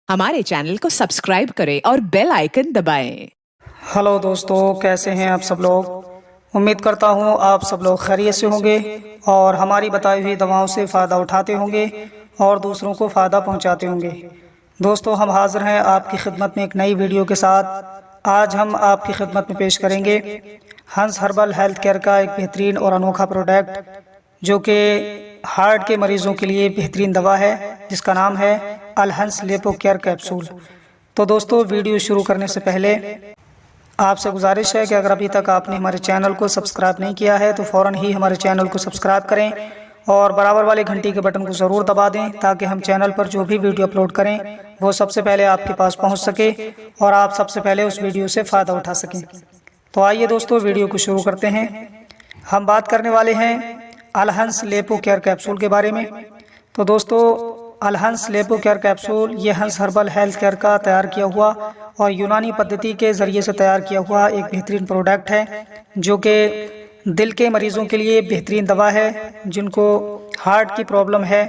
हमारे चैनल को सब्सक्राइब करें और बेल आइकन दबाएं। हेलो दोस्तों, कैसे हैं आप सब लोग। उम्मीद करता हूं आप सब लोग खैरियत से होंगे और हमारी बताई हुई दवाओं से फ़ायदा उठाते होंगे और दूसरों को फ़ायदा पहुंचाते होंगे। दोस्तों, हम हाज़िर हैं आपकी खिदमत में एक नई वीडियो के साथ। आज हम आपकी खिदमत में पेश करेंगे हंस हर्बल हेल्थ केयर का एक बेहतरीन और अनोखा प्रोडक्ट जो कि हार्ट के मरीज़ों के लिए बेहतरीन दवा है, जिसका नाम है अलहंस लेपो केयर कैप्सूल। तो दोस्तों, वीडियो शुरू करने से पहले आपसे गुजारिश है कि अगर अभी तक आपने हमारे चैनल को सब्सक्राइब नहीं किया है तो फ़ौरन ही हमारे चैनल को सब्सक्राइब करें और बराबर वाले घंटी के बटन को ज़रूर दबा दें ताकि हम चैनल पर जो भी वीडियो अपलोड करें वो सबसे पहले आपके पास पहुंच सके और आप सबसे पहले उस वीडियो से फ़ायदा उठा सकें। तो आइए दोस्तों, वीडियो को शुरू करते हैं। हम बात करने वाले हैं अलहंस लेपो केयर कैप्सूल के बारे में। तो दोस्तों, अलहंस लेपो केयर कैप्सूल ये हंस हर्बल हेल्थ केयर का तैयार किया हुआ और यूनानी पद्धति के ज़रिए से तैयार किया हुआ एक बेहतरीन प्रोडक्ट है जो कि दिल के मरीज़ों के लिए बेहतरीन दवा है। जिनको हार्ट की प्रॉब्लम है,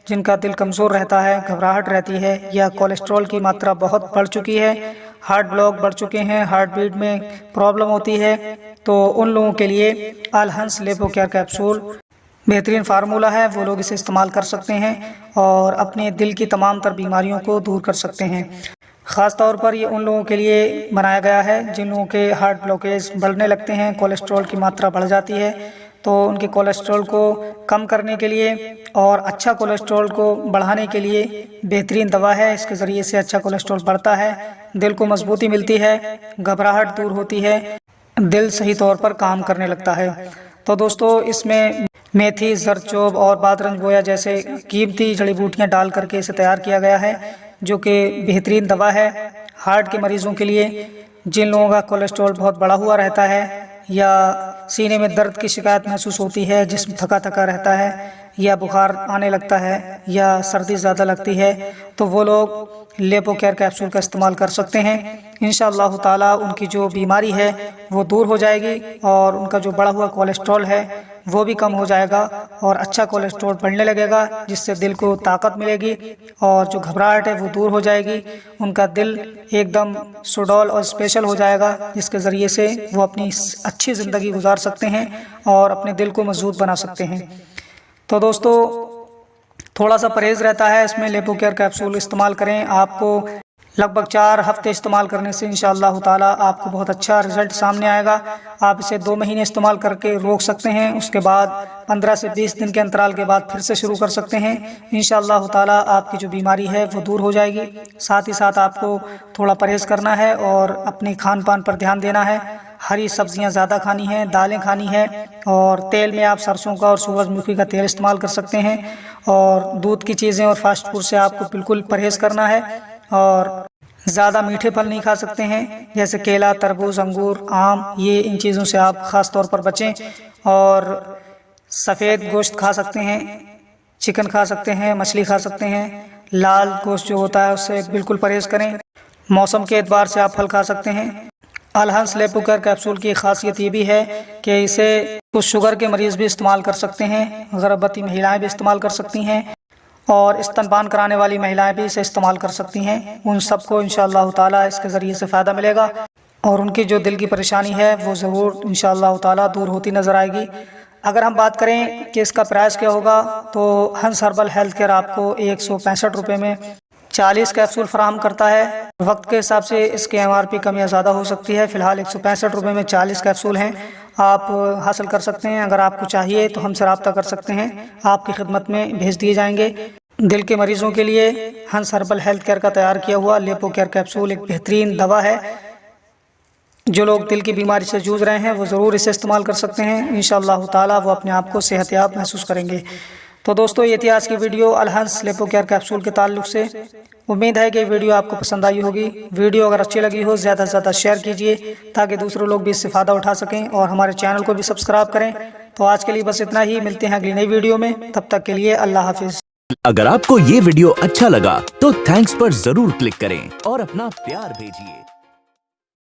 जिनका दिल कमज़ोर रहता है, घबराहट रहती है या कोलेस्ट्रॉल की मात्रा बहुत बढ़ चुकी है, हार्ट ब्लॉक बढ़ चुके हैं, हार्ट बीट में प्रॉब्लम होती है, तो उन लोगों के लिए अलहंस लेपो केयर कैप्सूल बेहतरीन फार्मूला है। वो लोग इसे इस्तेमाल कर सकते हैं और अपने दिल की तमाम तर बीमारियों को दूर कर सकते हैं। ख़ास तौर पर ये उन लोगों के लिए बनाया गया है जिन लोगों के हार्ट ब्लॉकेज बढ़ने लगते हैं, कोलेस्ट्रॉल की मात्रा बढ़ जाती है, तो उनके कोलेस्ट्रॉल को कम करने के लिए और अच्छा कोलेस्ट्रॉल को बढ़ाने के लिए बेहतरीन दवा है। इसके ज़रिए से अच्छा कोलेस्ट्रॉल बढ़ता है, दिल को मजबूती मिलती है, घबराहट दूर होती है, दिल सही तौर पर काम करने लगता है। तो दोस्तों, इसमें मेथी, जरचोब और बादरंज बोया जैसे कीमती जड़ी बूटियाँ डाल करके इसे तैयार किया गया है जो कि बेहतरीन दवा है हार्ट के मरीज़ों के लिए। जिन लोगों का कोलेस्ट्रॉल बहुत बढ़ा हुआ रहता है या सीने में दर्द की शिकायत महसूस होती है, जिस्म थका थका रहता है या बुखार आने लगता है या सर्दी ज़्यादा लगती है, तो वो लोग लेपो केयर कैप्सूल का इस्तेमाल कर सकते हैं। इंशाअल्लाह ताला उनकी जो बीमारी है वो दूर हो जाएगी और उनका जो बढ़ा हुआ कोलेस्ट्रॉल है वो भी कम हो जाएगा और अच्छा कोलेस्ट्रॉल बढ़ने लगेगा, जिससे दिल को ताकत मिलेगी और जो घबराहट है वो दूर हो जाएगी। उनका दिल एकदम सुडौल और स्पेशल हो जाएगा, जिसके ज़रिए से वो अपनी अच्छी ज़िंदगी गुजार सकते हैं और अपने दिल को मजबूत बना सकते हैं। तो दोस्तों, थोड़ा सा परहेज़ रहता है इसमें। लेपो केयर कैप्सूल इस्तेमाल करें, आपको लगभग 4 हफ्ते इस्तेमाल करने से इंशाअल्लाह ताला आपको बहुत अच्छा रिज़ल्ट सामने आएगा। आप इसे 2 महीने इस्तेमाल करके रोक सकते हैं, उसके बाद 15 से 20 दिन के अंतराल के बाद फिर से शुरू कर सकते हैं। इंशाअल्लाह ताला आपकी जो बीमारी है वो दूर हो जाएगी। साथ ही साथ आपको थोड़ा परहेज़ करना है और अपने खान पान पर ध्यान देना है। हरी सब्जियां ज़्यादा खानी हैं, दालें खानी है और तेल में आप सरसों का और सूरजमुखी का तेल इस्तेमाल कर सकते हैं और दूध की चीज़ें और फास्ट फूड से आपको बिल्कुल परहेज़ करना है और ज़्यादा मीठे फल नहीं खा सकते हैं जैसे केला, तरबूज, अंगूर, आम। ये इन चीज़ों से आप ख़ास तौर पर बचें और सफ़ेद गोश्त खा सकते हैं, चिकन खा सकते हैं, मछली खा सकते हैं। लाल गोश्त जो होता है उससे बिल्कुल परहेज़ करें। मौसम के एतबार से आप फल खा सकते हैं। अलहंस लेपो केयर कैप्सूल की खासियत ये भी है कि इसे कुछ शुगर के मरीज़ भी इस्तेमाल कर सकते हैं, गर्भवती महिलाएं भी इस्तेमाल कर सकती हैं और स्तनपान कराने वाली महिलाएं भी इसे इस्तेमाल कर सकती हैं। उन सबको इंशाअल्लाह ताला इसके ज़रिए से फ़ायदा मिलेगा और उनकी जो दिल की परेशानी है वो ज़रूर इंशाअल्लाह ताला दूर होती नज़र आएगी। अगर हम बात करें कि इसका प्राइस क्या होगा, तो हंस हर्बल हेल्थ केयर आपको 165 रुपये में 40 कैप्सूल फराहम करता है। वक्त के हिसाब से इसके MRP कम या ज़्यादा हो सकती है। फ़िलहाल 165 रुपये में 40 कैप्सूल हैं, आप हासिल कर सकते हैं। अगर आपको चाहिए तो हमसे रब्ता कर सकते हैं, आपकी खिदमत में भेज दिए जाएंगे। दिल के मरीज़ों के लिए हंस हर्बल हेल्थ केयर का तैयार किया हुआ लेपो केयर कैप्सूल एक बेहतरीन दवा है। जो लोग दिल की बीमारी से जूझ रहे हैं वो ज़रूर इसे इस्तेमाल कर सकते हैं। इंशाअल्लाह ताला वो अपने आप को सेहतयाब महसूस करेंगे। तो दोस्तों, ये थी आज की वीडियो अलहंस लेपो केयर कैप्सूल के ताल्लुक़ से। उम्मीद है कि वीडियो आपको पसंद आई होगी। वीडियो अगर अच्छी लगी हो ज़्यादा से ज़्यादा शेयर कीजिए ताकि दूसरे लोग भी इससे फ़ायदा उठा सकें और हमारे चैनल को भी सब्सक्राइब करें। तो आज के लिए बस इतना ही, मिलते हैं अगली नई वीडियो में। तब तक के लिए अल्लाह हाफिज़। अगर आपको ये वीडियो अच्छा लगा तो थैंक्स पर जरूर क्लिक करें और अपना प्यार भेजिए।